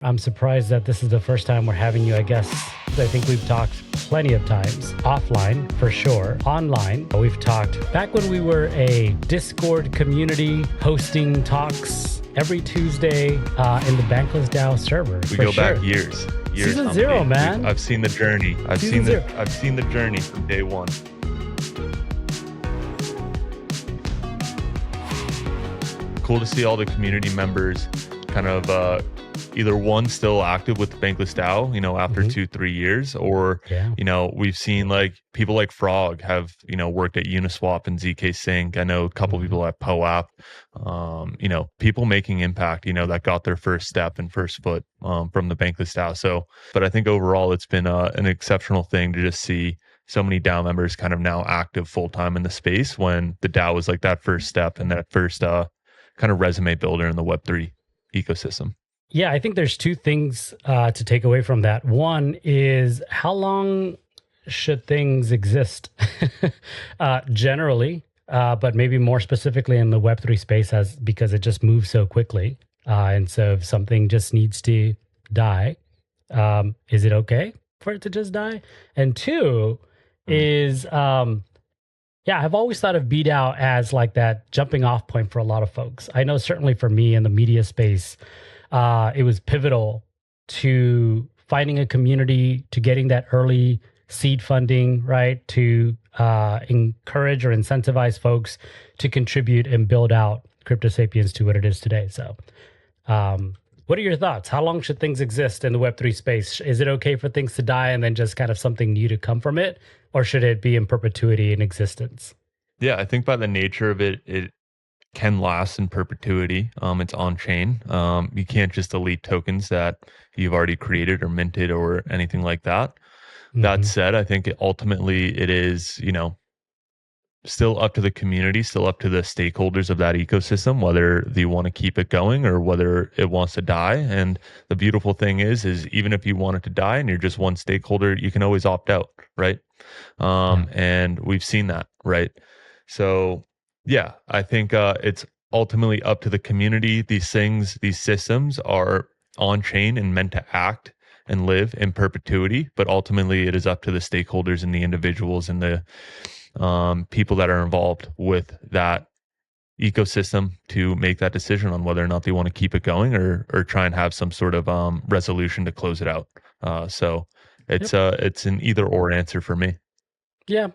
I'm surprised that this is the first time we're having you, I guess. I think we've talked plenty of times, offline for sure, online. We've talked back when we were a Discord community hosting talks every Tuesday in the Bankless DAO server. We go back years. Season Humpty. 0, man. I've seen the journey. I've seen the journey from day one. Cool to see all the community members kind of either one still active with Bankless DAO, after 2-3 years, or, we've seen like people like Frog have, worked at Uniswap and ZK Sync. I know a couple people at POAP, people making impact, that got their first step and first foot from the Bankless DAO. So, but I think overall it's been an exceptional thing to just see so many DAO members kind of now active full-time in the space when the DAO was like that first step and that first kind of resume builder in the Web3 ecosystem. Yeah, I think there's two things to take away from that. One is how long should things exist generally, but maybe more specifically in the Web3 space because it just moves so quickly. And so if something just needs to die, is it okay for it to just die? And two is, I've always thought of BDAO as like that jumping off point for a lot of folks. I know certainly for me in the media space, it was pivotal to finding a community, to getting that early seed funding, right? To encourage or incentivize folks to contribute and build out Crypto Sapiens to what it is today. So what are your thoughts? How long should things exist in the Web3 space? Is it okay for things to die and then just kind of something new to come from it? Or should it be in perpetuity in existence? Yeah, I think by the nature of it, it can last in perpetuity. It's on-chain. You can't just delete tokens that you've already created or minted or anything like that. That said, I think ultimately it is, still up to the community, still up to the stakeholders of that ecosystem, whether they want to keep it going or whether it wants to die. And the beautiful thing is even if you want it to die and you're just one stakeholder, you can always opt out, right? And we've seen that, right? So yeah, I think it's ultimately up to the community. These systems are on chain and meant to act and live in perpetuity, but ultimately it is up to the stakeholders and the individuals and the people that are involved with that ecosystem to make that decision on whether or not they want to keep it going or try and have some sort of resolution to close it out. So it's an either or answer for me. Yeah,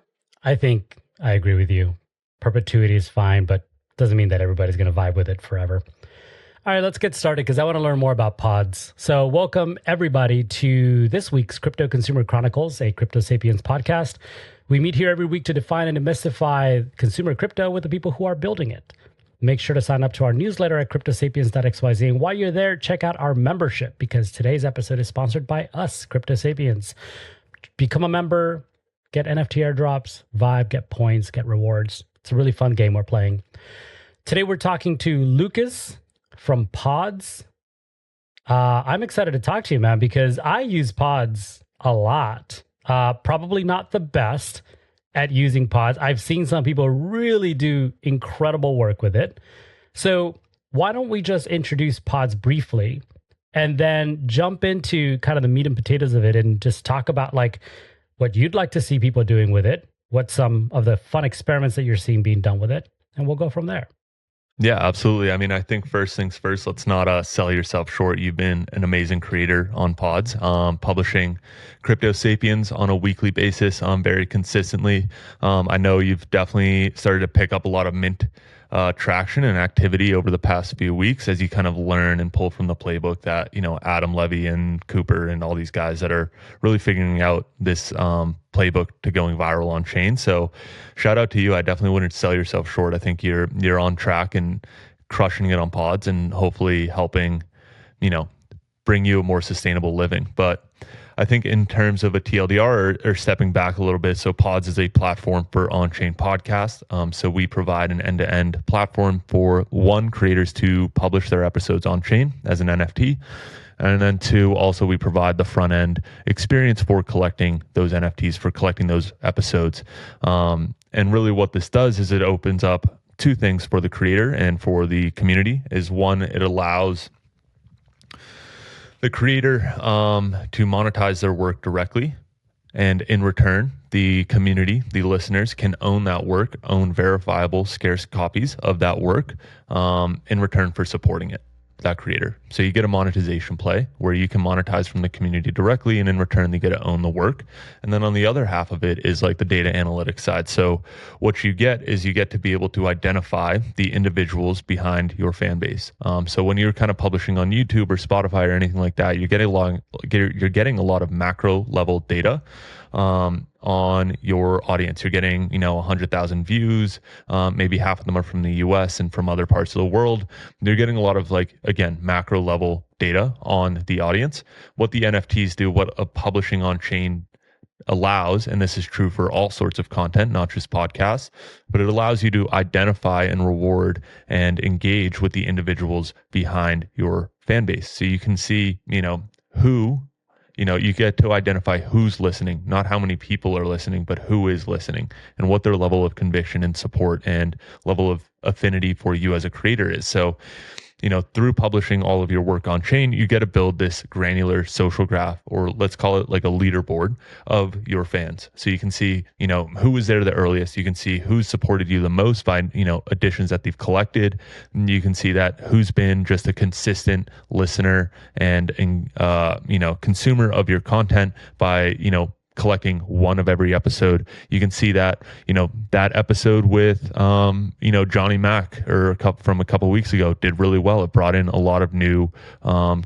I think I agree with you. Perpetuity is fine, but doesn't mean that everybody's going to vibe with it forever. All right, let's get started because I want to learn more about pods. So welcome everybody to this week's Crypto Consumer Chronicles, a Crypto Sapiens podcast. We meet here every week to define and demystify consumer crypto with the people who are building it. Make sure to sign up to our newsletter at cryptosapiens.xyz. And while you're there, check out our membership because today's episode is sponsored by us, Crypto Sapiens. Become a member, get NFT airdrops, vibe, get points, get rewards. It's a really fun game we're playing. Today we're talking to Lucas from Pods. I'm excited to talk to you, man, because I use Pods a lot. Probably not the best at using Pods. I've seen some people really do incredible work with it. So why don't we just introduce Pods briefly and then jump into kind of the meat and potatoes of it and just talk about like what you'd like to see people doing with it, what some of the fun experiments that you're seeing being done with it, and we'll go from there. Yeah, absolutely. I mean, I think first things first, let's not sell yourself short. You've been an amazing creator on Pods, publishing Crypto Sapiens on a weekly basis, very consistently. I know you've definitely started to pick up a lot of mint traction and activity over the past few weeks as you kind of learn and pull from the playbook that, Adam Levy and Cooper and all these guys that are really figuring out this playbook to going viral on chain. So shout out to you. I definitely wouldn't sell yourself short. I think you're on track and crushing it on Pods and hopefully helping, bring you a more sustainable living. But I think in terms of a TLDR or stepping back a little bit, so Pods is a platform for on-chain podcasts. So we provide an end-to-end platform for creators to publish their episodes on-chain as an NFT. And then two, also we provide the front-end experience for collecting those NFTs, for collecting those episodes. And really what this does is it opens up two things for the creator and for the community. Is one, it allows The creator to monetize their work directly. And in return, the community, the listeners can own that work, own verifiable, scarce copies of that work in return for supporting it, that creator. So you get a monetization play where you can monetize from the community directly, and in return, they get to own the work. And then on the other half of it is like the data analytics side. So what you get is you get to be able to identify the individuals behind your fan base. So when you're kind of publishing on YouTube or Spotify or anything like that, you're getting a lot of macro level data on your audience. You're getting, 100,000 views. Maybe half of them are from the US and from other parts of the world. They're getting a lot of macro level data on the audience. What the NFTs do, what a publishing on chain allows, and this is true for all sorts of content, not just podcasts, but it allows you to identify and reward and engage with the individuals behind your fan base. So you can see, who you get to identify who's listening, not how many people are listening, but who is listening and what their level of conviction and support and level of affinity for you as a creator is. So, through publishing all of your work on chain, you get to build this granular social graph, or let's call it like a leaderboard of your fans. So you can see, who was there the earliest. You can see who's supported you the most by, additions that they've collected. And you can see that who's been just a consistent listener and consumer of your content by, collecting one of every episode. You can see that, that episode with, Johnny Mac from a couple weeks ago did really well. It brought in a lot of new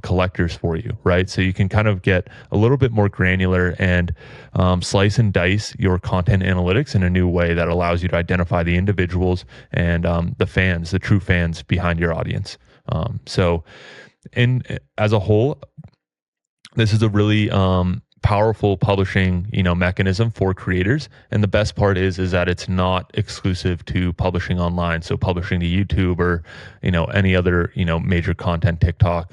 collectors for you, right? So you can kind of get a little bit more granular and slice and dice your content analytics in a new way that allows you to identify the individuals and the fans, the true fans behind your audience. So as a whole, this is a really powerful publishing mechanism for creators, and the best part is that it's not exclusive to publishing online, so publishing to YouTube or any other major content, TikTok,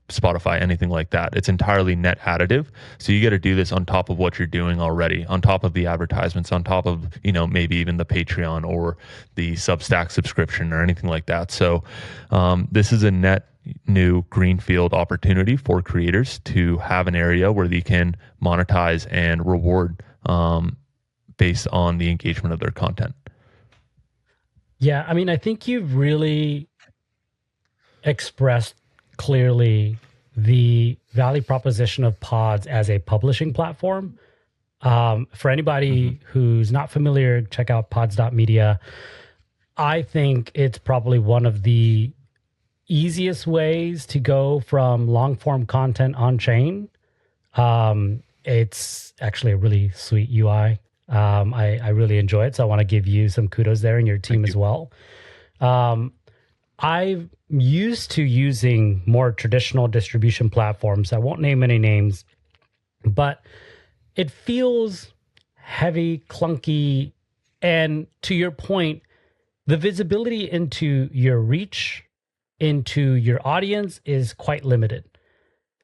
Spotify, anything like that. It's entirely net additive, so you get to do this on top of what you're doing already, on top of the advertisements, on top of maybe even the Patreon or the Substack subscription or anything like that. So this is a net new greenfield opportunity for creators to have an area where they can monetize and reward based on the engagement of their content. Yeah, I mean, I think you've really expressed clearly the value proposition of pods as a publishing platform. For anybody who's not familiar, check out pods.media. I think it's probably one of the easiest ways to go from long form content on chain. It's actually a really sweet UI. I really enjoy it. So I want to give you some kudos there and your team as well. I'm used to using more traditional distribution platforms. I won't name any names, but it feels heavy, clunky. And to your point, the visibility into your reach, into your audience is quite limited.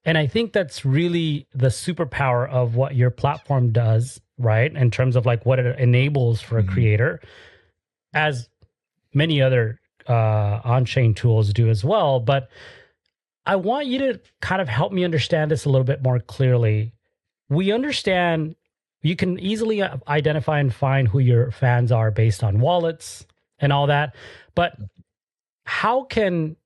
And I think that's really the superpower of what your platform does, right? In terms of what it enables for a creator, as many other on-chain tools do as well. But I want you to kind of help me understand this a little bit more clearly. We understand you can easily identify and find who your fans are based on wallets and all that. But how can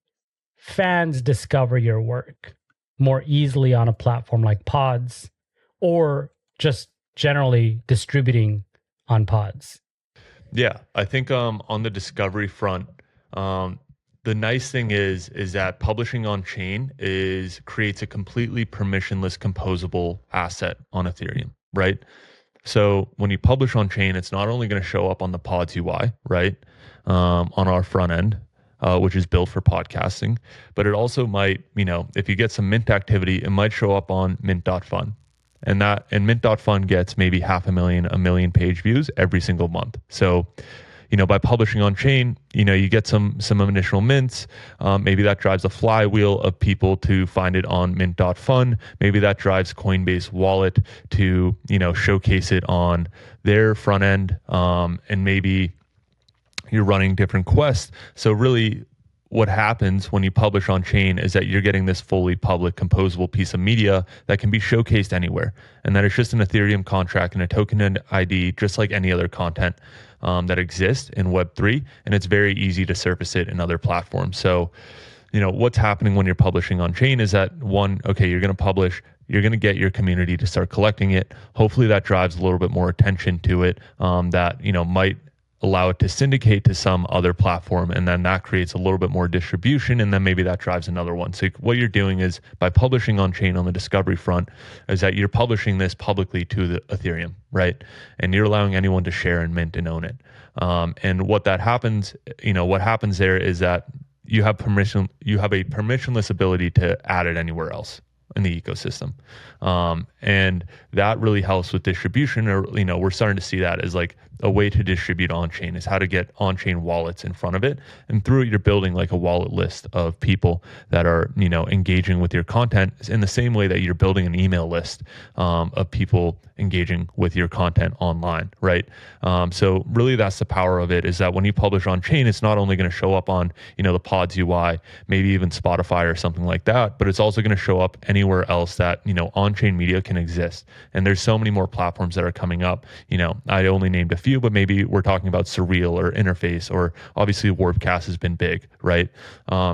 fans discover your work more easily on a platform like Pods, or just generally distributing on Pods? Yeah, I think on the discovery front, the nice thing is that publishing on chain creates a completely permissionless composable asset on Ethereum, right? So when you publish on chain, it's not only going to show up on the Pods UI, right, on our front end, which is built for podcasting, but it also might, if you get some mint activity, it might show up on mint.fun. And mint.fun gets maybe 500,000, 1 million page views every single month. So, by publishing on chain, you get some initial mints. Maybe that drives a flywheel of people to find it on mint.fun. Maybe that drives Coinbase wallet to, showcase it on their front end. And maybe you're running different quests. So really what happens when you publish on chain is that you're getting this fully public composable piece of media that can be showcased anywhere. And that it's just an Ethereum contract and a token ID, just like any other content that exists in Web3. And it's very easy to surface it in other platforms. So, what's happening when you're publishing on chain is that you're going to publish, you're going to get your community to start collecting it. Hopefully that drives a little bit more attention to it, that, might allow it to syndicate to some other platform, and then that creates a little bit more distribution, and then maybe that drives another one. So what you're doing is, by publishing on chain on the discovery front, is that you're publishing this publicly to the Ethereum, right? And you're allowing anyone to share and mint and own it. And what happens there is that you have a permissionless ability to add it anywhere else in the ecosystem. And that really helps with distribution, or, we're starting to see that as like a way to distribute on-chain, is how to get on-chain wallets in front of it. And through it, you're building like a wallet list of people that are, engaging with your content in the same way that you're building an email list of people engaging with your content online, right? So really that's the power of it, is that when you publish on chain, it's not only going to show up on, the Pods UI, maybe even Spotify or something like that, but it's also going to show up anywhere else that, on-chain media can exist. And there's so many more platforms that are coming up. I only named a few, but maybe we're talking about Surreal or Interface, or obviously Warpcast has been big, right?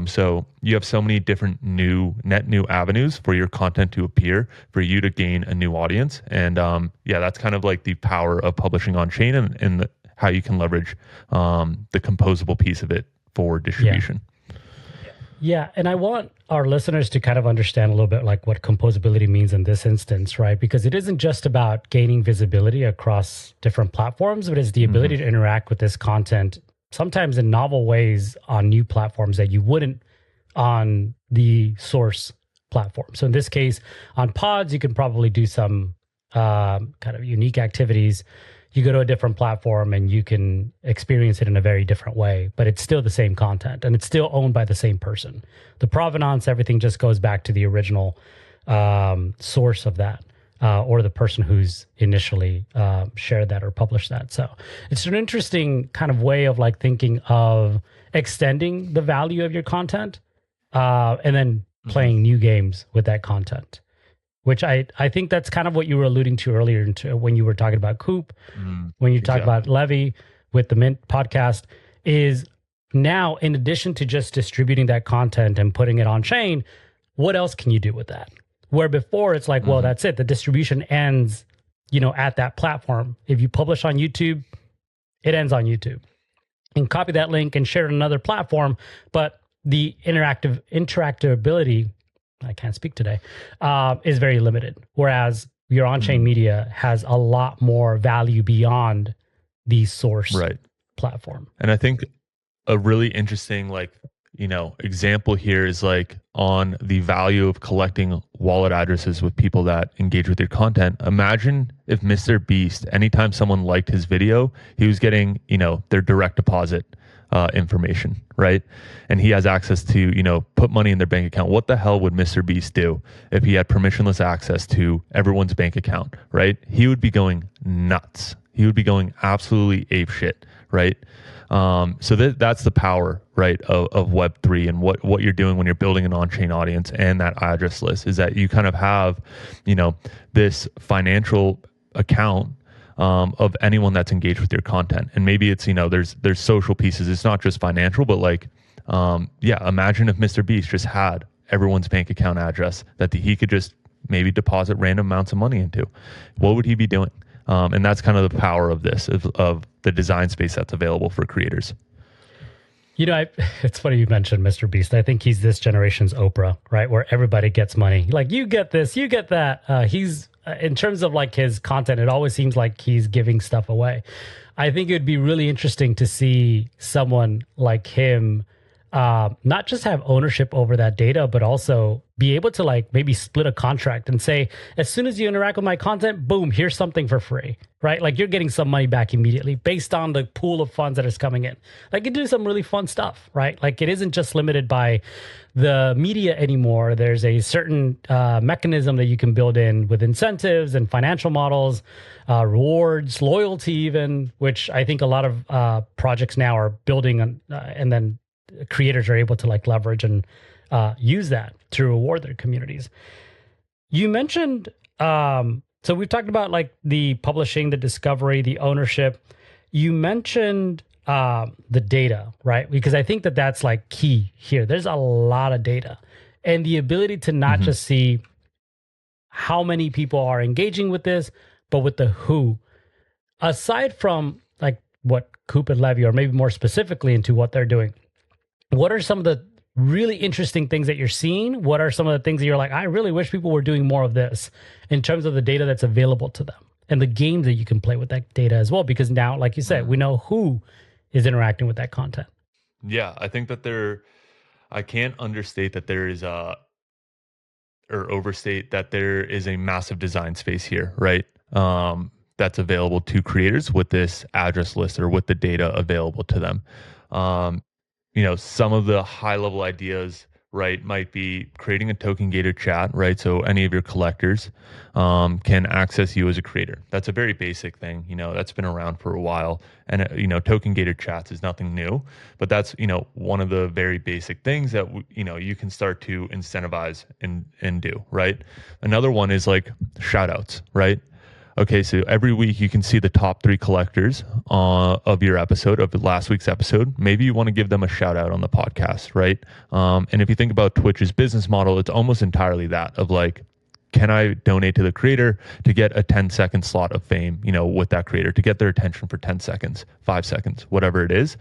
So you have so many different net new avenues for your content to appear, for you to gain a new audience. And that's kind of like the power of publishing on chain, and how you can leverage the composable piece of it for distribution. Yeah, and I want our listeners to kind of understand a little bit like what composability means in this instance, right? Because it isn't just about gaining visibility across different platforms, but it's the ability to interact with this content, sometimes in novel ways on new platforms that you wouldn't on the source platform. So in this case, on Pods, you can probably do some kind of unique activities. You go to a different platform and you can experience it in a very different way, but it's still the same content and it's still owned by the same person. The provenance, everything just goes back to the original source of that, or the person who's initially shared that or published that. So it's an interesting kind of way of like thinking of extending the value of your content, and then playing new games with that content, which I think that's kind of what you were alluding to earlier when you were talking about Coop, when you talked about Levy with the Mint podcast, is now, in addition to just distributing that content and putting it on chain, what else can you do with that? Where before it's like, well, that's it. The distribution ends, at that platform. If you publish on YouTube, it ends on YouTube. And copy that link and share it on another platform, but the interactability, I can't speak today, is very limited. Whereas your on-chain media has a lot more value beyond the source platform. And I think a really interesting, example here is like on the value of collecting wallet addresses with people that engage with your content. Imagine if Mr. Beast, anytime someone liked his video, he was getting, their direct deposit information, right? And he has access to, put money in their bank account. What the hell would Mr. Beast do if he had permissionless access to everyone's bank account, right? He would be going nuts. He would be going absolutely apeshit, right? So that's the power, right, of Web3, and what you're doing when you're building an on-chain audience and that address list, is that you kind of have, this financial account of anyone that's engaged with your content. And maybe it's, there's social pieces. It's not just financial, but imagine if Mr. Beast just had everyone's bank account address that he could just maybe deposit random amounts of money into. What would he be doing? And that's kind of the power of this, of the design space that's available for creators. It's funny you mentioned Mr. Beast. I think he's this generation's Oprah, right? Where everybody gets money. Like, you get this, you get that. He's, in terms of like his content, it always seems like he's giving stuff away. I think it would be really interesting to see someone like him not just have ownership over that data, but also be able to like maybe split a contract and say, as soon as you interact with my content, boom, here's something for free, right? Like, you're getting some money back immediately based on the pool of funds that is coming in. Like, you do some really fun stuff, right? Like, it isn't just limited by the media anymore. There's a certain mechanism that you can build in with incentives and financial models, rewards, loyalty even, which I think a lot of projects now are building on, and then creators are able to like leverage and use that to reward their communities. You mentioned, so we've talked about like the publishing, the discovery, the ownership. You mentioned the data, right? Because I think that that's like key here. There's a lot of data, and the ability to not just see how many people are engaging with this, but with the who. Aside from like what Coop and Levy, or maybe more specifically into what they're doing, what are some of the really interesting things that you're seeing? What are some of the things that you're like, I really wish people were doing more of this in terms of the data that's available to them and the games that you can play with that data as well? Because now, like you said, we know who is interacting with that content. Yeah, I think that I can't understate that there is or overstate that there is a massive design space here, right? That's available to creators with this address list or with the data available to them. Some of the high level ideas, right, might be creating a token gated chat, right? So any of your collectors can access you as a creator. That's a very basic thing, that's been around for a while. And, token gated chats is nothing new, but that's, one of the very basic things that, you can start to incentivize and do, right? Another one is like shout outs, right? Okay, so every week you can see the top 3 collectors of your episode, of last week's episode. Maybe you want to give them a shout out on the podcast, right? And if you think about Twitch's business model, it's almost entirely that of like, can I donate to the creator to get a 10-second slot of fame, with that creator, to get their attention for 10 seconds, 5 seconds, whatever it is.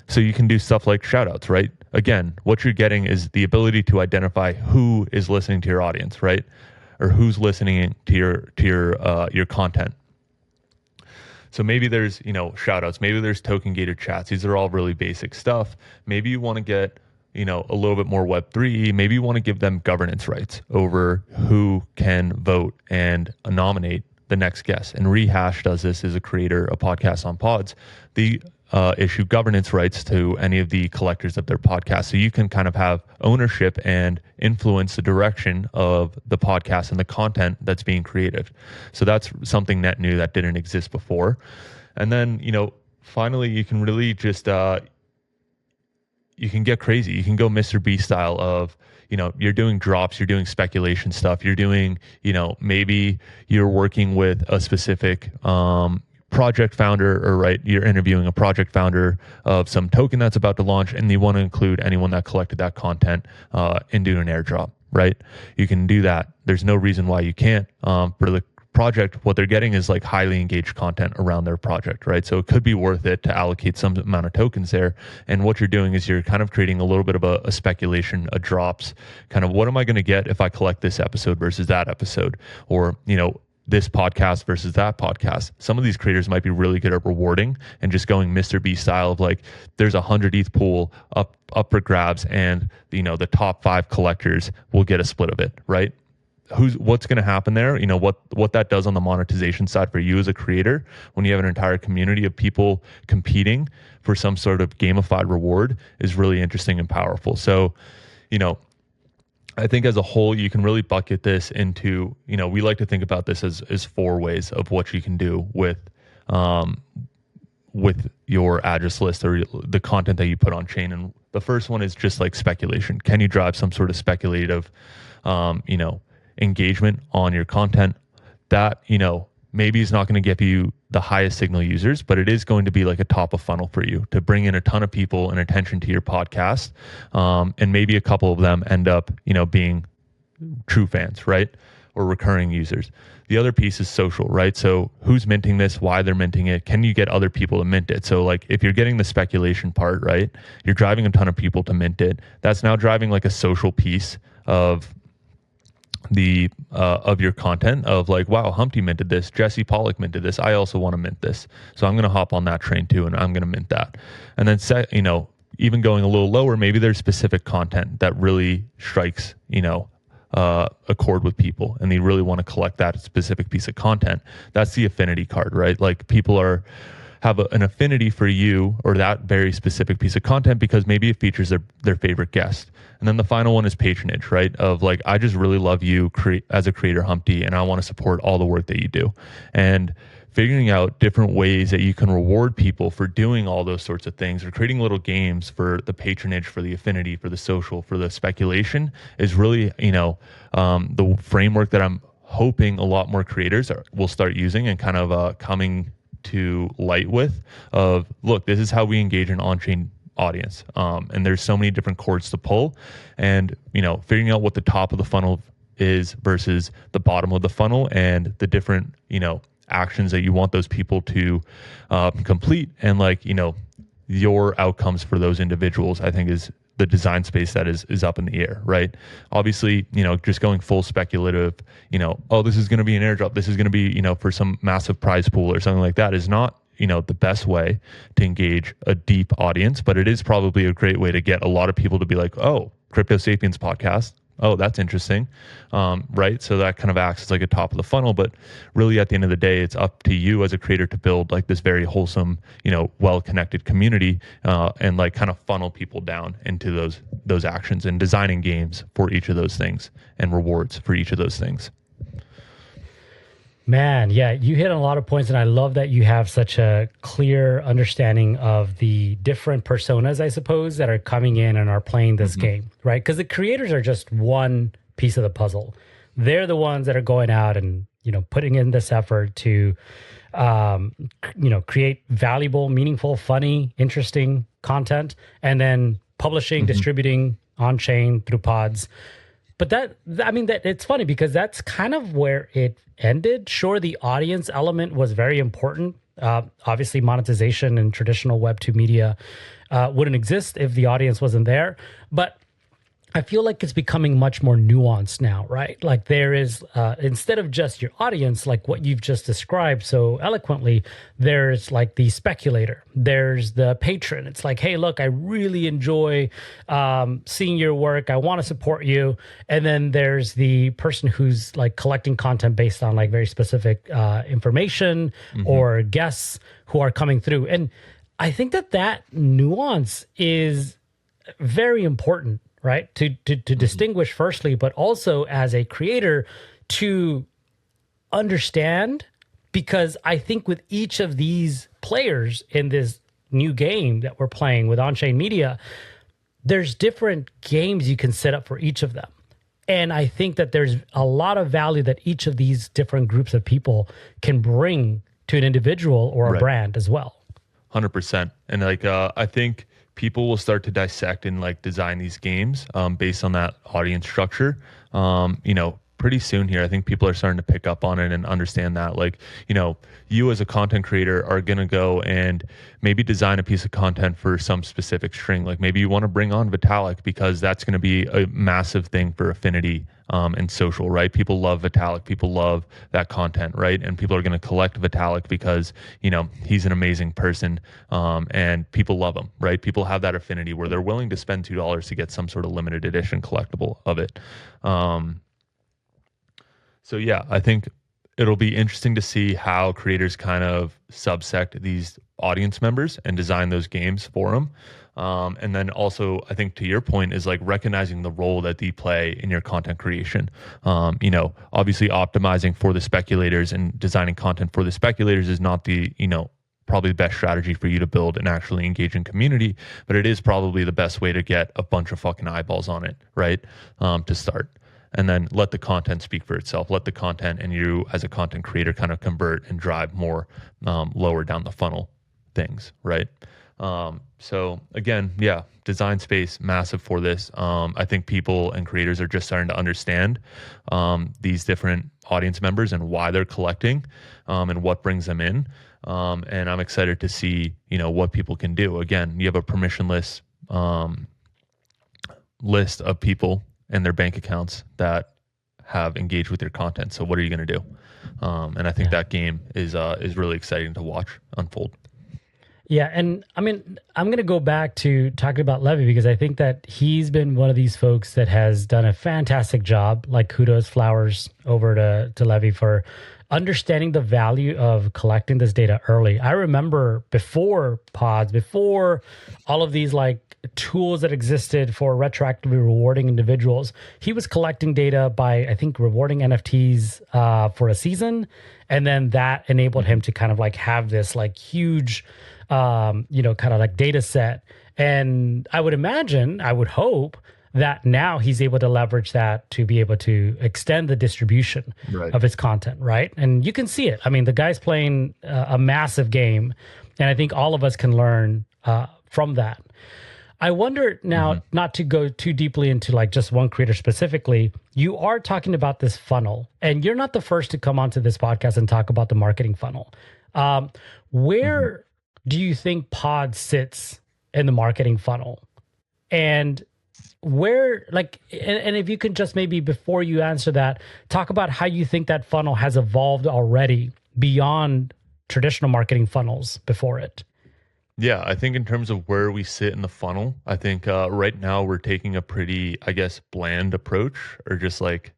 So you can do stuff like shout outs, right? Again, what you're getting is the ability to identify who is listening to your audience, right? Or who's listening to your content. So maybe there's, shout outs, maybe there's token gated chats. These are all really basic stuff. Maybe you want to get, a little bit more Web3. Maybe you want to give them governance rights over who can vote and nominate the next guest. And Rehash does this as a creator, a podcast on Pods. The issue governance rights to any of the collectors of their podcast. So you can kind of have ownership and influence the direction of the podcast and the content that's being created. So that's something net new that didn't exist before. And then, finally, you can really just, you can get crazy. You can go Mr. B style of, you're doing drops, you're doing speculation stuff, you're doing, maybe you're working with a specific, project founder, or right, you're interviewing a project founder of some token that's about to launch, and you want to include anyone that collected that content into an airdrop, right? You can do that. There's no reason why you can't. For the project, what they're getting is like highly engaged content around their project, right? So it could be worth it to allocate some amount of tokens there. And what you're doing is you're kind of creating a little bit of a speculation, a drops, kind of what am I going to get if I collect this episode versus that episode, or, this podcast versus that podcast. Some of these creators might be really good at rewarding and just going Mr. B style of like, there's 100 ETH pool up for grabs, and the top 5 collectors will get a split of it, right? What's going to happen there? What that does on the monetization side for you as a creator, when you have an entire community of people competing for some sort of gamified reward, is really interesting and powerful. So, I think as a whole, you can really bucket this into, we like to think about this as 4 ways of what you can do with your address list or the content that you put on chain. And the first one is just like speculation. Can you drive some sort of speculative, engagement on your content that, maybe is not going to give you the highest signal users, but it is going to be like a top of funnel for you to bring in a ton of people and attention to your podcast. And maybe a couple of them end up, being true fans, right? Or recurring users. The other piece is social, right? So who's minting this, why they're minting it, can you get other people to mint it? So like if you're getting the speculation part, right, you're driving a ton of people to mint it. That's now driving like a social piece of your content of like, wow, Humpty minted this, Jesse Pollock minted this, I also want to mint this, so I'm going to hop on that train too, and I'm going to mint that. And then even going a little lower, maybe there's specific content that really strikes a chord with people, and they really want to collect that specific piece of content. That's the affinity card, right? Like people have an affinity for you or that very specific piece of content because maybe it features their favorite guest. And then the final one is patronage, right? Of like, I just really love you as a creator, Humpty, and I want to support all the work that you do. And figuring out different ways that you can reward people for doing all those sorts of things, or creating little games for the patronage, for the affinity, for the social, for the speculation, is really, the framework that I'm hoping a lot more creators will start using and kind of coming to light with, of, look, this is how we engage an on-chain audience. And there's so many different chords to pull, and, figuring out what the top of the funnel is versus the bottom of the funnel, and the different, actions that you want those people to complete, and your outcomes for those individuals, I think, is the design space that is up in the air, right? Obviously, just going full speculative, oh, this is going to be an airdrop, this is going to be, for some massive prize pool or something like that, is not, the best way to engage a deep audience, but it is probably a great way to get a lot of people to be like, oh, Crypto Sapiens podcast. Oh, that's interesting. Right. So that kind of acts as like a top of the funnel, but really at the end of the day, it's up to you as a creator to build like this very wholesome, well-connected community, and like kind of funnel people down into those actions, and designing games for each of those things and rewards for each of those things. Man, yeah, you hit on a lot of points, and I love that you have such a clear understanding of the different personas, I suppose, that are coming in and are playing this game, right? Because the creators are just one piece of the puzzle. They're the ones that are going out and, putting in this effort to, create valuable, meaningful, funny, interesting content, and then publishing, distributing on-chain through pods. But that it's funny because that's kind of where it ended. Sure, the audience element was very important. Obviously, monetization in traditional Web2 media wouldn't exist if the audience wasn't there. But I feel like it's becoming much more nuanced now, right? Like there is, instead of just your audience, like what you've just described so eloquently, there's like the speculator, there's the patron. It's like, hey, look, I really enjoy seeing your work. I want to support you. And then there's the person who's like collecting content based on like very specific information or guests who are coming through. And I think that nuance is very important, right? To distinguish firstly, but also as a creator to understand, because I think with each of these players in this new game that we're playing with on-chain media, there's different games you can set up for each of them. And I think that there's a lot of value that each of these different groups of people can bring to an individual or a brand as well. 100%. And I think people will start to dissect and like design these games based on that audience structure. Pretty soon here, I think people are starting to pick up on it and understand that, you as a content creator are going to go and maybe design a piece of content for some specific string. Like maybe you want to bring on Vitalik because that's going to be a massive thing for Affinity and social, right? People love Vitalik. People love that content, right? And people are going to collect Vitalik because, he's an amazing person and people love him, right? People have that affinity where they're willing to spend $2 to get some sort of limited edition collectible of it. So yeah, I think it'll be interesting to see how creators kind of subsect these audience members and design those games for them. And then also, I think to your point is like recognizing the role that they play in your content creation. Obviously optimizing for the speculators and designing content for the speculators is not the, probably the best strategy for you to build an actually engaging community, but it is probably the best way to get a bunch of fucking eyeballs on it, right? To start. And then let the content speak for itself. Let the content and you as a content creator kind of convert and drive more lower down the funnel things, right? So again, yeah, design space, massive for this. I think people and creators are just starting to understand these different audience members and why they're collecting and what brings them in. And I'm excited to see, what people can do. Again, you have a permissionless list of people and their bank accounts that have engaged with your content. So what are you going to do? And I think that game is really exciting to watch unfold. Yeah. And I mean, I'm going to go back to talking about Levy because I think that he's been one of these folks that has done a fantastic job. Like kudos, flowers over to Levy for understanding the value of collecting this data early. I remember before pods, before all of these like tools that existed for retroactively rewarding individuals, he was collecting data by, I think, rewarding NFTs for a season. And then that enabled him to kind of like have this like huge, kind of like data set. And I would hope that now he's able to leverage that to be able to extend the distribution of his content, right? And you can see it. I mean, the guy's playing a massive game, and I think all of us can learn from that. I wonder now, not to go too deeply into like just one creator specifically, you are talking about this funnel, and you're not the first to come onto this podcast and talk about the marketing funnel. Where do you think Pod sits in the marketing funnel? And where, like, and if you can just maybe before you answer that, talk about how you think that funnel has evolved already beyond traditional marketing funnels before it. Yeah, I think in terms of where we sit in the funnel, I think right now we're taking a pretty, I guess, bland approach, or just like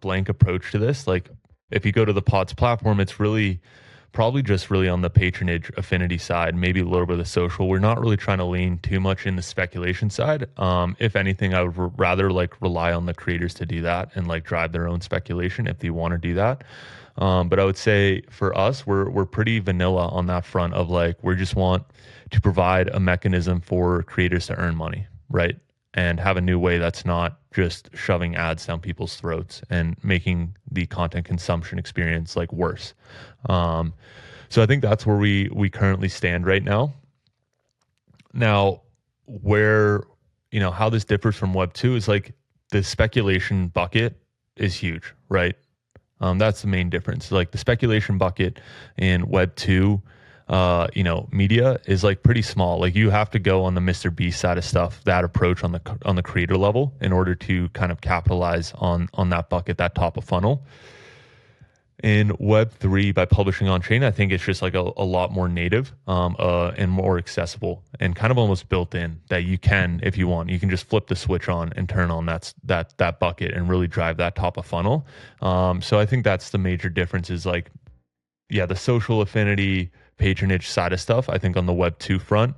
blank approach to this. Like if you go to the Pods platform, it's really probably just really on the Patronage Affinity side, maybe a little bit of the social. We're not really trying to lean too much in the speculation side. If anything, I would rather like rely on the creators to do that and like drive their own speculation if they want to do that. But I would say for us, we're pretty vanilla on that front of like, we just want to provide a mechanism for creators to earn money, right? And have a new way that's not just shoving ads down people's throats and making the content consumption experience like worse. So I think that's where we currently stand right now. Now, where, how this differs from Web 2 is like the speculation bucket is huge, right? That's the main difference. Like the speculation bucket in Web 2, media is like pretty small. Like you have to go on the Mr. Beast side of stuff, that approach on the creator level in order to kind of capitalize on that bucket, that top of funnel. In Web 3, by publishing on chain, I think it's just like a lot more native and more accessible and kind of almost built in that you can, if you want, you can just flip the switch on and turn on that bucket and really drive that top of funnel. So I think that's the major difference is like, yeah, the social affinity patronage side of stuff, I think on the Web 2 front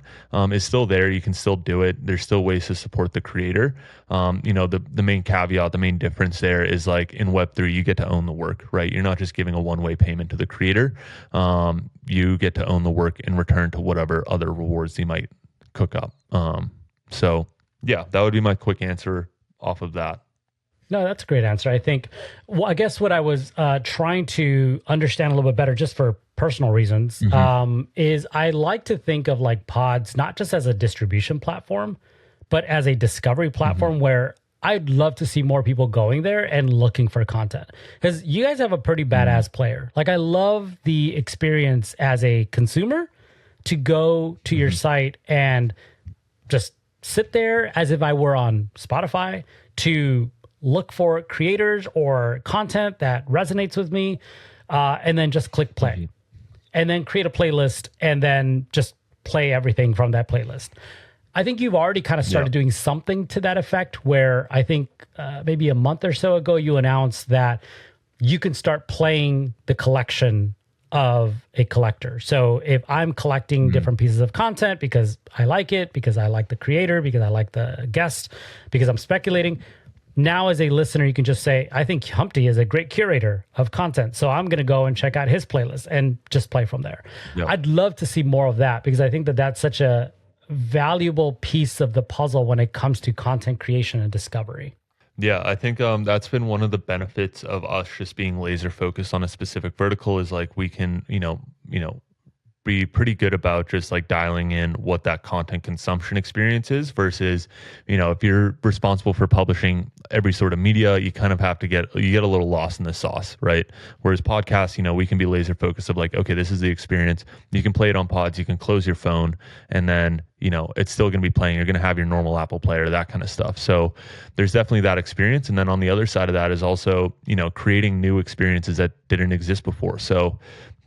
is still there. You can still do it. There's still ways to support the creator. The main caveat, the main difference there is like in Web 3, you get to own the work, right? You're not just giving a one-way payment to the creator. You get to own the work in return to whatever other rewards you might cook up. So yeah, that would be my quick answer off of that. No, that's a great answer. I think, I guess what I was trying to understand a little bit better, just for personal reasons, is I like to think of like Pods, not just as a distribution platform, but as a discovery platform where I'd love to see more people going there and looking for content. Because you guys have a pretty badass player. Like I love the experience as a consumer to go to your site and just sit there as if I were on Spotify to look for creators or content that resonates with me, and then just click play and then create a playlist and then just play everything from that playlist. I think you've already kind of started doing something to that effect where I think maybe a month or so ago, you announced that you can start playing the collection of a collector. So if I'm collecting different pieces of content because I like it, because I like the creator, because I like the guest, because I'm speculating, now as a listener, you can just say, I think Humpty is a great curator of content. So I'm going to go and check out his playlist and just play from there. Yep. I'd love to see more of that because I think that that's such a valuable piece of the puzzle when it comes to content creation and discovery. Yeah, I think that's been one of the benefits of us just being laser focused on a specific vertical is like we can, be pretty good about just like dialing in what that content consumption experience is versus, if you're responsible for publishing every sort of media, you kind of have to get a little lost in the sauce, right? Whereas podcasts, we can be laser focused of like, okay, this is the experience. You can play it on pods, you can close your phone and then, it's still going to be playing. You're going to have your normal Apple player, that kind of stuff. So there's definitely that experience. And then on the other side of that is also, creating new experiences that didn't exist before. So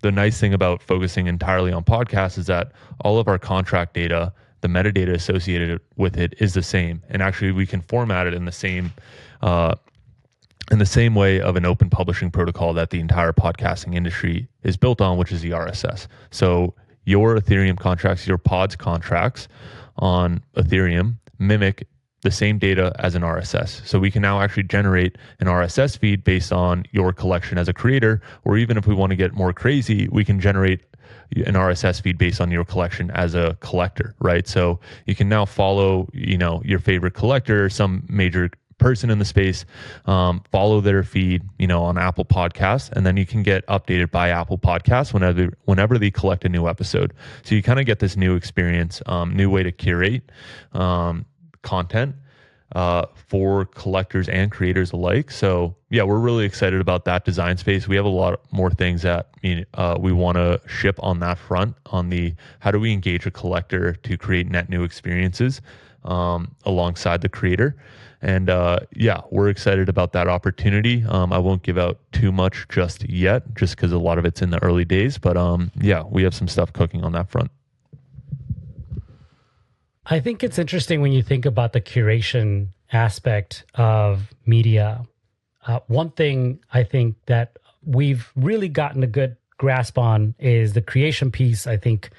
the nice thing about focusing entirely on podcasts is that all of our contract data, the metadata associated with it is the same. And actually we can format it in the same in the same way of an open publishing protocol that the entire podcasting industry is built on, which is the RSS. So your Ethereum contracts, your pods contracts on Ethereum mimic the same data as an RSS. So we can now actually generate an RSS feed based on your collection as a creator, or even if we want to get more crazy, we can generate an RSS feed based on your collection as a collector, right? So you can now follow, your favorite collector, some major person in the space, follow their feed, on Apple Podcasts, and then you can get updated by Apple Podcasts whenever they collect a new episode. So you kind of get this new experience, new way to curate content for collectors and creators alike. So yeah, we're really excited about that design space. We have a lot more things that we want to ship on that front, on the how do we engage a collector to create net new experiences alongside the creator. And we're excited about that opportunity. I won't give out too much just yet, just because a lot of it's in the early days. But we have some stuff cooking on that front. I think it's interesting when you think about the curation aspect of media. One thing I think that we've really gotten a good grasp on is the creation piece. I think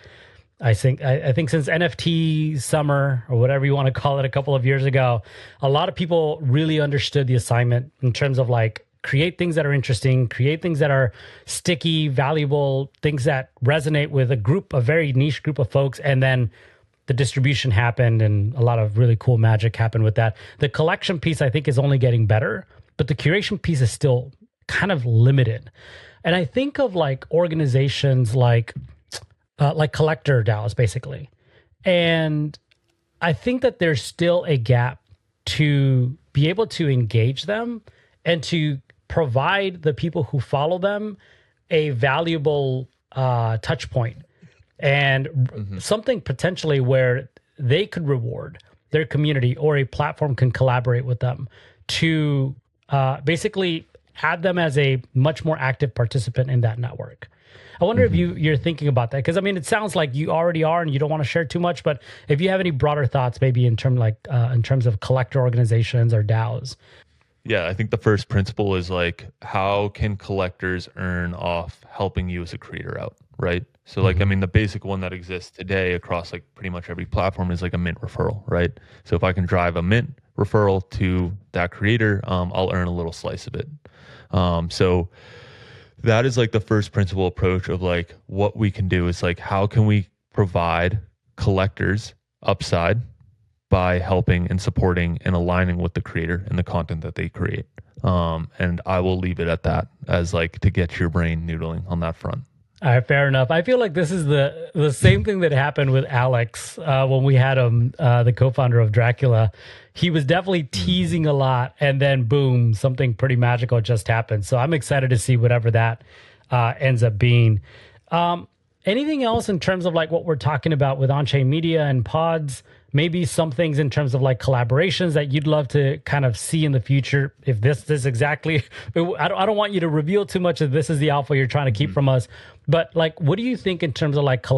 since NFT summer, or whatever you want to call it, a couple of years ago, a lot of people really understood the assignment in terms of like create things that are interesting, create things that are sticky, valuable, things that resonate with a very niche group of folks, and then the distribution happened and a lot of really cool magic happened with that. The collection piece, I think, is only getting better, but the curation piece is still kind of limited. And I think of like organizations like collector DAOs, basically. And I think that there's still a gap to be able to engage them and to provide the people who follow them a valuable touch point. And something potentially where they could reward their community, or a platform can collaborate with them to basically add them as a much more active participant in that network. I wonder if you're thinking about that, because I mean, it sounds like you already are and you don't want to share too much, but if you have any broader thoughts, maybe in terms of collector organizations or DAOs. Yeah, I think the first principle is like, how can collectors earn off helping you as a creator out, right? So like, I mean, the basic one that exists today across like pretty much every platform is like a mint referral, right? So if I can drive a mint referral to that creator, I'll earn a little slice of it. So that is like the first principle approach of like what we can do is like, how can we provide collectors upside by helping and supporting and aligning with the creator and the content that they create. And I will leave it at that, as like to get your brain noodling on that front. All right, fair enough. I feel like this is the same thing that happened with Alex when we had him, the co-founder of Dracula. He was definitely teasing a lot, and then boom, something pretty magical just happened. So I'm excited to see whatever that ends up being. Anything else in terms of like what we're talking about with on-chain media and pods? Maybe some things in terms of like collaborations that you'd love to kind of see in the future. If this exactly, I don't want you to reveal too much of this is the alpha you're trying to keep from us. But like, what do you think in terms of like the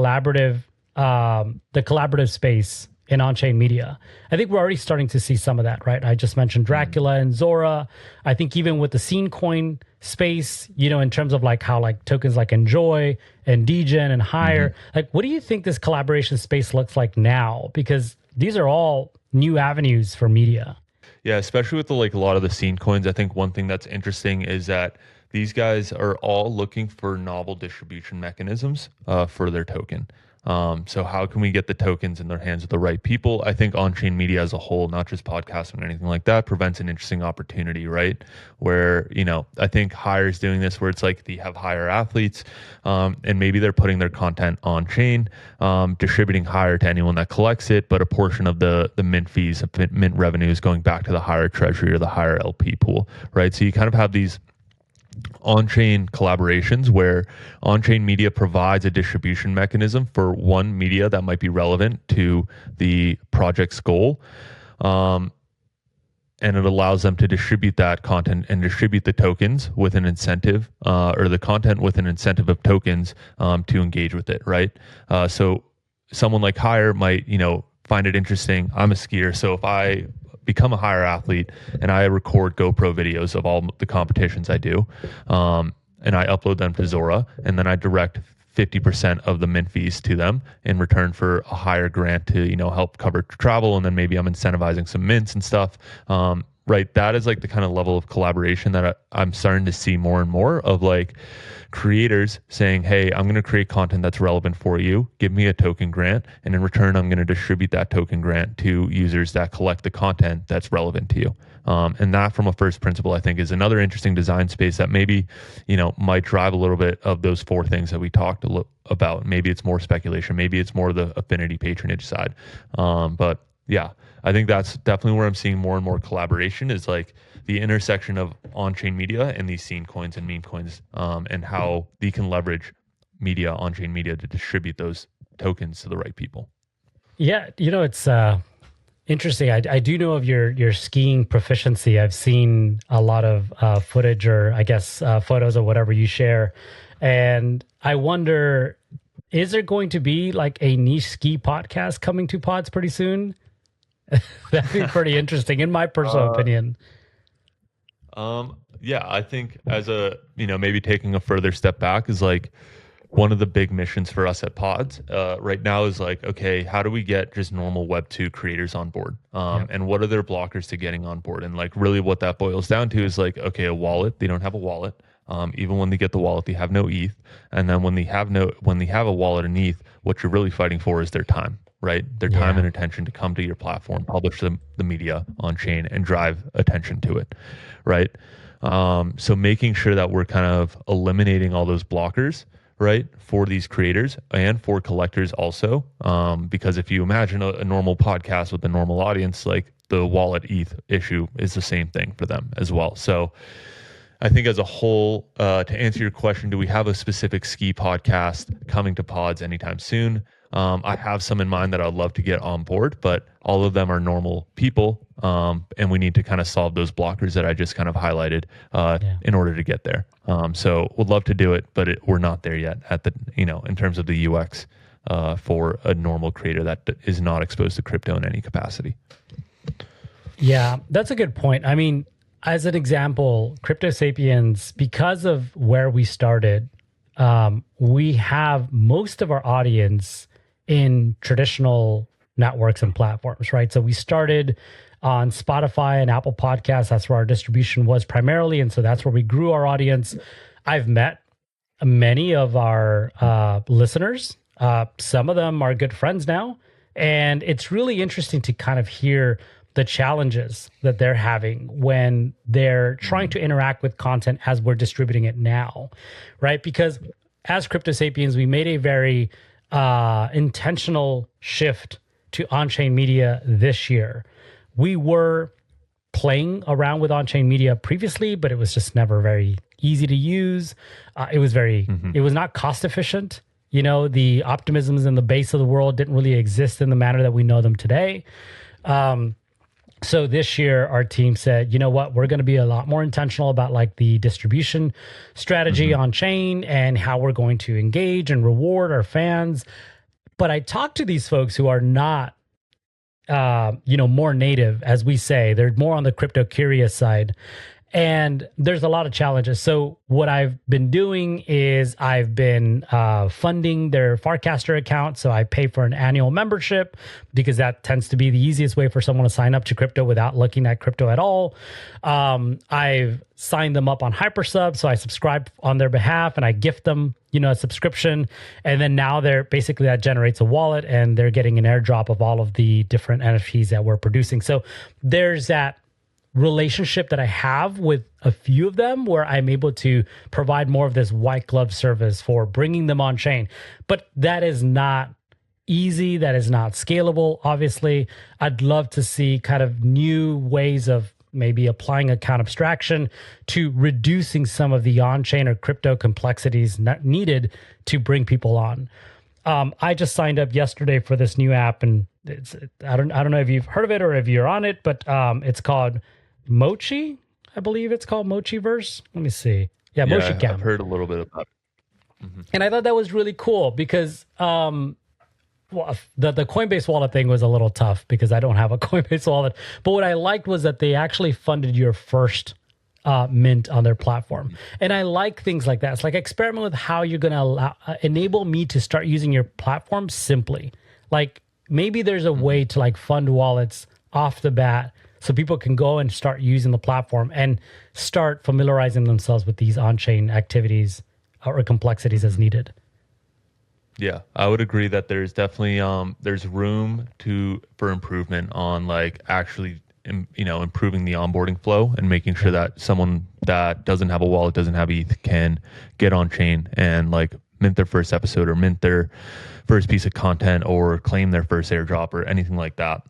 collaborative space in on-chain media? I think we're already starting to see some of that, right? I just mentioned Dracula and Zora. I think even with the scene coin space, in terms of like how like tokens like Enjoy and Degen and Hire, like what do you think this collaboration space looks like now? Because these are all new avenues for media. Yeah, especially with a lot of the scene coins. I think one thing that's interesting is that these guys are all looking for novel distribution mechanisms for their token. So how can we get the tokens in their hands of the right people? I think on-chain media as a whole, not just podcasting or anything like that, presents an interesting opportunity, right? Where, I think Hire is doing this where it's like they have Hire athletes and maybe they're putting their content on-chain, distributing Hire to anyone that collects it, but a portion of the mint fees, mint revenue is going back to the Hire treasury or the Hire LP pool, right? So you kind of have these on-chain collaborations where on-chain media provides a distribution mechanism for one media that might be relevant to the project's goal. And it allows them to distribute that content and distribute the tokens with an incentive or the content with an incentive of tokens to engage with it, right? So someone like Hire might, find it interesting. I'm a skier. So if I become a higher athlete, and I record GoPro videos of all the competitions I do, and I upload them to Zora, and then I direct 50% of the mint fees to them in return for a higher grant to, help cover travel. And then maybe I'm incentivizing some mints and stuff. Right. That is like the kind of level of collaboration that I'm starting to see more and more of, like creators saying, hey, I'm going to create content that's relevant for you. Give me a token grant. And in return, I'm going to distribute that token grant to users that collect the content that's relevant to you. And that, from a first principle, I think is another interesting design space that maybe, might drive a little bit of those four things that we talked about. Maybe it's more speculation. Maybe it's more the affinity patronage side. But yeah, I think that's definitely where I'm seeing more and more collaboration, is like the intersection of on-chain media and these scene coins and meme coins, and how they can leverage media, on-chain media, to distribute those tokens to the right people. Yeah, it's interesting. I do know of your skiing proficiency. I've seen a lot of footage, or I guess photos or whatever you share. And I wonder, is there going to be like a niche ski podcast coming to pods pretty soon? That'd be pretty interesting, in my personal opinion. Yeah, I think as maybe taking a further step back, is like one of the big missions for us at Pods right now is like, okay, how do we get just normal Web2 creators on board? And what are their blockers to getting on board? And like really what that boils down to is like, okay, a wallet, they don't have a wallet. Even when they get the wallet, they have no ETH. And then when they have a wallet and ETH, what you're really fighting for is their time, right? Their time and attention to come to your platform, publish the media on chain, and drive attention to it, right? So making sure that we're kind of eliminating all those blockers, right, for these creators and for collectors also. Because if you imagine a normal podcast with a normal audience, like the wallet ETH issue is the same thing for them as well. So I think as a whole, to answer your question, do we have a specific ski podcast coming to pods anytime soon? I have some in mind that I'd love to get on board, but all of them are normal people, and we need to kind of solve those blockers that I just kind of highlighted in order to get there. So would love to do it, but we're not there yet in terms of the UX for a normal creator that is not exposed to crypto in any capacity. Yeah, that's a good point. I mean, as an example, Crypto Sapiens, because of where we started, we have most of our audience in traditional networks and platforms, right? So we started on Spotify and Apple Podcasts. That's where our distribution was primarily. And so that's where we grew our audience. I've met many of our listeners. Some of them are good friends now. And it's really interesting to kind of hear the challenges that they're having when they're trying to interact with content as we're distributing it now, right? Because as Crypto Sapiens, we made a very intentional shift to on-chain media this year. We were playing around with on-chain media previously, but it was just never very easy to use. It was not cost efficient. The optimisms in the base of the world didn't really exist in the manner that we know them today. So this year, our team said, you know what, we're going to be a lot more intentional about like the distribution strategy on chain and how we're going to engage and reward our fans. But I talked to these folks who are not, more native, as we say. They're more on the crypto curious side. And there's a lot of challenges. So what I've been doing is I've been funding their Farcaster account. So I pay for an annual membership because that tends to be the easiest way for someone to sign up to crypto without looking at crypto at all. I've signed them up on Hypersub. So I subscribe on their behalf and I gift them, a subscription. And then now that generates a wallet and they're getting an airdrop of all of the different NFTs that we're producing. So there's that relationship that I have with a few of them where I'm able to provide more of this white glove service for bringing them on chain. But that is not easy. That is not scalable. Obviously, I'd love to see kind of new ways of maybe applying account abstraction to reducing some of the on-chain or crypto complexities not needed to bring people on. I just signed up yesterday for this new app, and I don't know if you've heard of it or if you're on it, but it's called Mochi, I believe it's called Mochiverse. Let me see. Yeah, Mochi Camp. I've heard a little bit about it. And I thought that was really cool because well, the Coinbase wallet thing was a little tough because I don't have a Coinbase wallet. But what I liked was that they actually funded your first mint on their platform. And I like things like that. It's like experiment with how you're going to enable me to start using your platform simply. Like maybe there's a way to like fund wallets off the bat so people can go and start using the platform and start familiarizing themselves with these on-chain activities or complexities as needed. Yeah, I would agree that there's definitely there's room for improvement on like actually improving the onboarding flow and making sure that someone that doesn't have a wallet, doesn't have ETH, can get on chain and like mint their first episode or mint their first piece of content or claim their first airdrop or anything like that.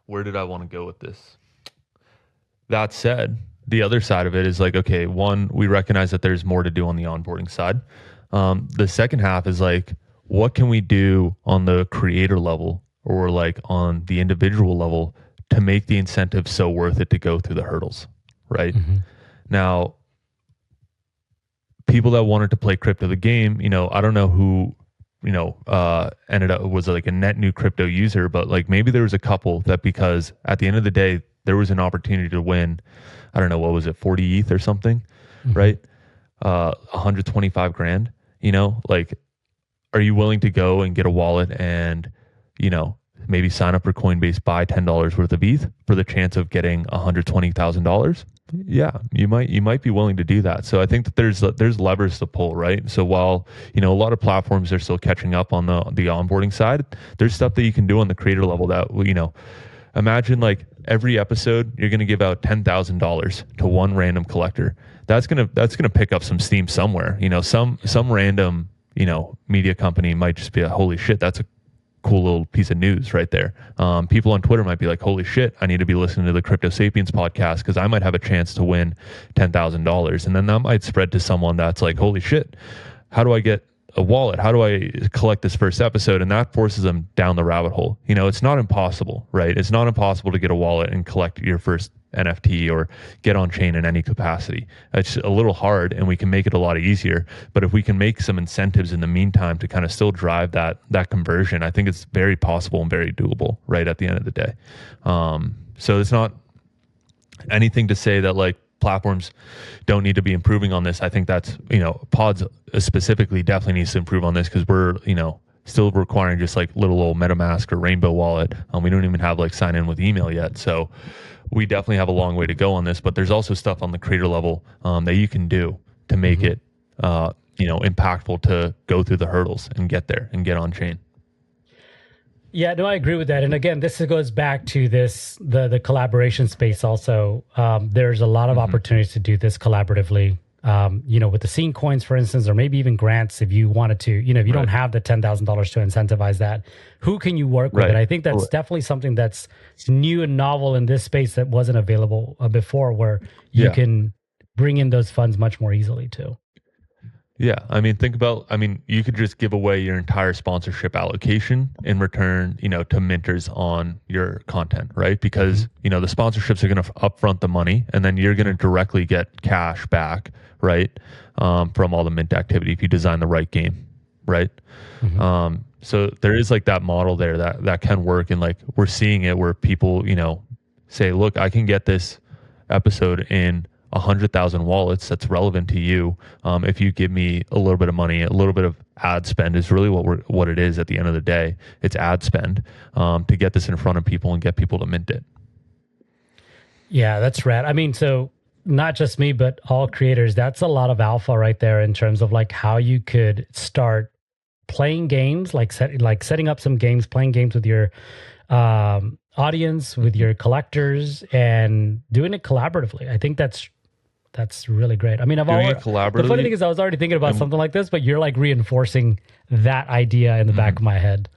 Where did I want to go with this? That said, the other side of it is like, okay, one, we recognize that there's more to do on the onboarding side. The second half is like, what can we do on the creator level or like on the individual level to make the incentive so worth it to go through the hurdles, right? Now, people that wanted to play crypto the game, I don't know who, ended up was like a net new crypto user, but like maybe there was a couple that because at the end of the day, there was an opportunity to win, I don't know, what was it, 40 ETH or something, right? 125 grand, like, are you willing to go and get a wallet and, maybe sign up for Coinbase, buy $10 worth of ETH for the chance of getting $120,000? Yeah, you might be willing to do that. So I think that there's levers to pull, right? So while, a lot of platforms are still catching up on the onboarding side, there's stuff that you can do on the creator level that, imagine like every episode you're going to give out $10,000 to one random collector. That's going to pick up some steam somewhere. Some random, media company might just be holy shit, that's a cool little piece of news right there. People on Twitter might be like, holy shit, I need to be listening to the Crypto Sapiens podcast because I might have a chance to win $10,000. And then that might spread to someone that's like, holy shit, how do I get a wallet? How do I collect this first episode? And that forces them down the rabbit hole. It's not impossible, right? It's not impossible to get a wallet and collect your first NFT or get on chain in any capacity. It's a little hard and we can make it a lot easier. But if we can make some incentives in the meantime to kind of still drive that conversion, I think it's very possible and very doable right at the end of the day. So it's not anything to say that like platforms don't need to be improving on this. I think that's, Pods specifically definitely needs to improve on this because we're, still requiring just like little old MetaMask or Rainbow wallet. We don't even have like sign in with email yet. So we definitely have a long way to go on this, but there's also stuff on the creator level that you can do to make it, impactful to go through the hurdles and get there and get on chain. Yeah, no, I agree with that. And again, this goes back to the collaboration space also. There's a lot of opportunities to do this collaboratively. With the scene coins, for instance, or maybe even grants, if you wanted to, if you don't have the $10,000 to incentivize that, who can you work with? And I think that's definitely something that's new and novel in this space that wasn't available before, where you can bring in those funds much more easily too. Yeah. You could just give away your entire sponsorship allocation in return, to minters on your content, right? Because, the sponsorships are going to upfront the money and then you're going to directly get cash back, right? From all the mint activity if you design the right game, right? So there is like that model there that can work. And like, we're seeing it where people, say, look, I can get this episode in 100,000 wallets that's relevant to you. If you give me a little bit of money, a little bit of ad spend is really what it is at the end of the day. It's ad spend to get this in front of people and get people to mint it. Yeah, that's rad. So not just me, but all creators, that's a lot of alpha right there in terms of like how you could start playing games, setting up some games, playing games with your audience, with your collectors, and doing it collaboratively. I think that's really great. The funny thing is I was already thinking about something like this, but you're like reinforcing that idea in the back of my head.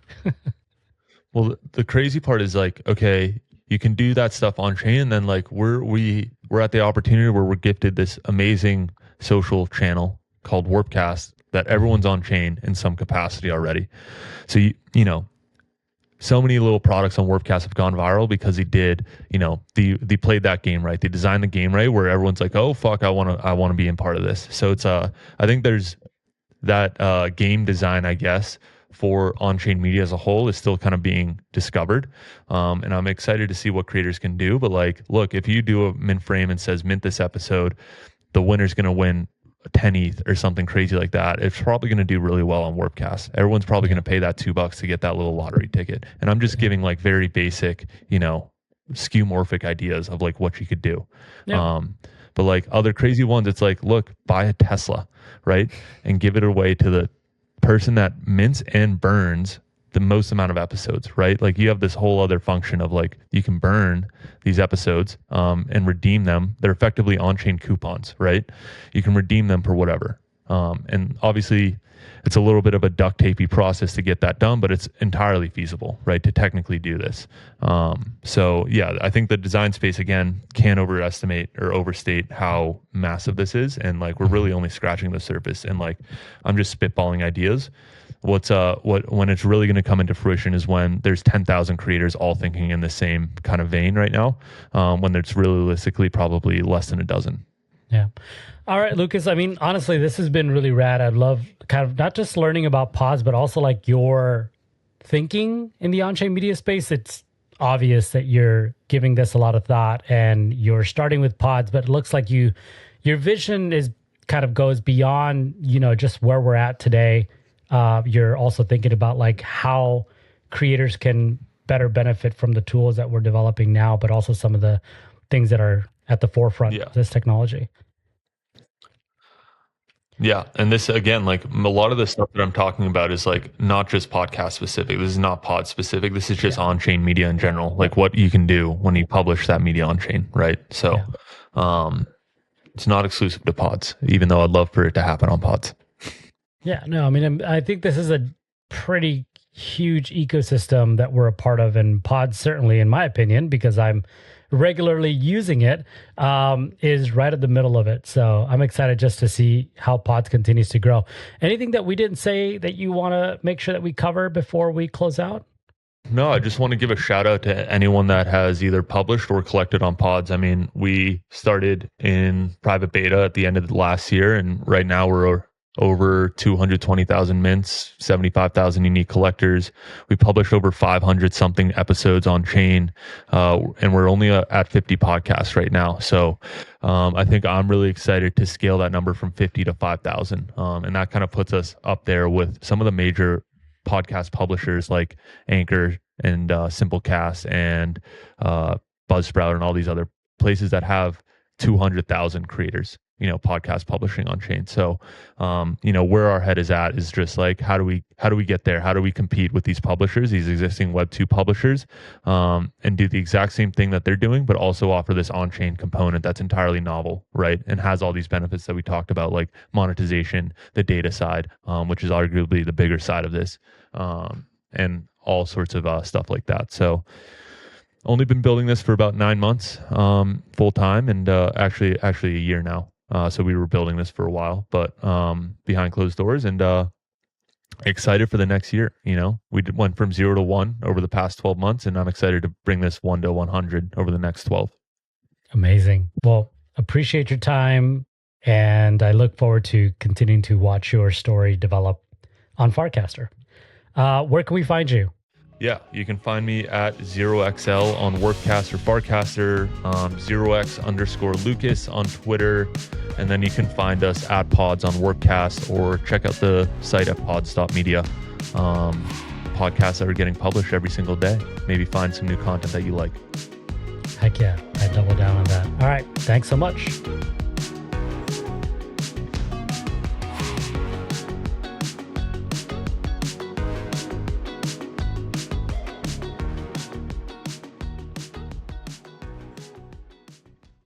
Well, the crazy part is like, okay, you can do that stuff on chain, and then like we're at the opportunity where we're gifted this amazing social channel called Warpcast that everyone's on chain in some capacity already. So so many little products on Warpcast have gone viral because they did, they played that game right. They designed the game right where everyone's like, oh fuck, I want to be in part of this. So it's I think there's that game design, I guess, for on-chain media as a whole is still kind of being discovered. And I'm excited to see what creators can do. But like, look, if you do a mint frame and says mint this episode, the winner's going to win 10 ETH or something crazy like that, it's probably going to do really well on Warpcast. Everyone's probably going to pay that $2 to get that little lottery ticket. And I'm just giving like very basic, skeuomorphic ideas of like what you could do. But like other crazy ones, it's like, look, buy a Tesla, right? And give it away to the person that mints and burns the most amount of episodes, right? Like you have this whole other function of like, you can burn these episodes and redeem them. They're effectively on-chain coupons, right? You can redeem them for whatever. And obviously it's a little bit of a duct tapey process to get that done, but it's entirely feasible, right? To technically do this. So yeah, I think the design space, again, can't overestimate or overstate how massive this is. And like, we're really only scratching the surface, and like, I'm just spitballing ideas. When it's really going to come into fruition is when there's 10,000 creators all thinking in the same kind of vein right now, when there's realistically probably less than a dozen. Yeah. All right, Lucas. I mean, honestly, this has been really rad. I'd love kind of not just learning about pods, but also like your thinking in the on-chain media space. It's obvious that you're giving this a lot of thought and you're starting with pods, but it looks like your vision is kind of goes beyond, just where we're at today. You're also thinking about like how creators can better benefit from the tools that we're developing now, but also some of the things that are at the forefront of this technology. Yeah. And this, again, like a lot of the stuff that I'm talking about is like not just podcast specific. This is not pod specific. This is just on-chain media in general, like what you can do when you publish that media on-chain, right? So it's not exclusive to pods, even though I'd love for it to happen on pods. Yeah, no, I mean, I think this is a pretty huge ecosystem that we're a part of, and pods, certainly, in my opinion, because I'm regularly using it, is right at the middle of it. So I'm excited just to see how pods continues to grow. Anything that we didn't say that you want to make sure that we cover before we close out? No, I just want to give a shout out to anyone that has either published or collected on pods. I mean, we started in private beta at the end of the last year, and right now we're over 220,000 mints, 75,000 unique collectors. We published over 500 something episodes on chain, and we're only at 50 podcasts right now. So I think I'm really excited to scale that number from 50 to 5,000. And that kind of puts us up there with some of the major podcast publishers like Anchor and Simplecast and Buzzsprout and all these other places that have 200,000 creators, podcast publishing on chain. So, where our head is at is just like, how do we get there? How do we compete with these publishers, these existing Web2 publishers, and do the exact same thing that they're doing, but also offer this on-chain component that's entirely novel, right? And has all these benefits that we talked about, like monetization, the data side, which is arguably the bigger side of this, and all sorts of stuff like that. So, only been building this for about 9 months, full time, and actually a year now. So we were building this for a while, but behind closed doors, and excited for the next year. We went from 0 to 1 over the past 12 months, and I'm excited to bring this 1 to 100 over the next 12. Amazing. Well, appreciate your time, and I look forward to continuing to watch your story develop on Farcaster. Where can we find you? Yeah, you can find me at 0xl on Warpcast or Farcaster, 0x_Lucas on Twitter, and then you can find us at Pods on Warpcast, or check out the site at pods.media. Podcasts that are getting published every single day. Maybe find some new content that you like. Heck yeah, I double down on that. All right, thanks so much.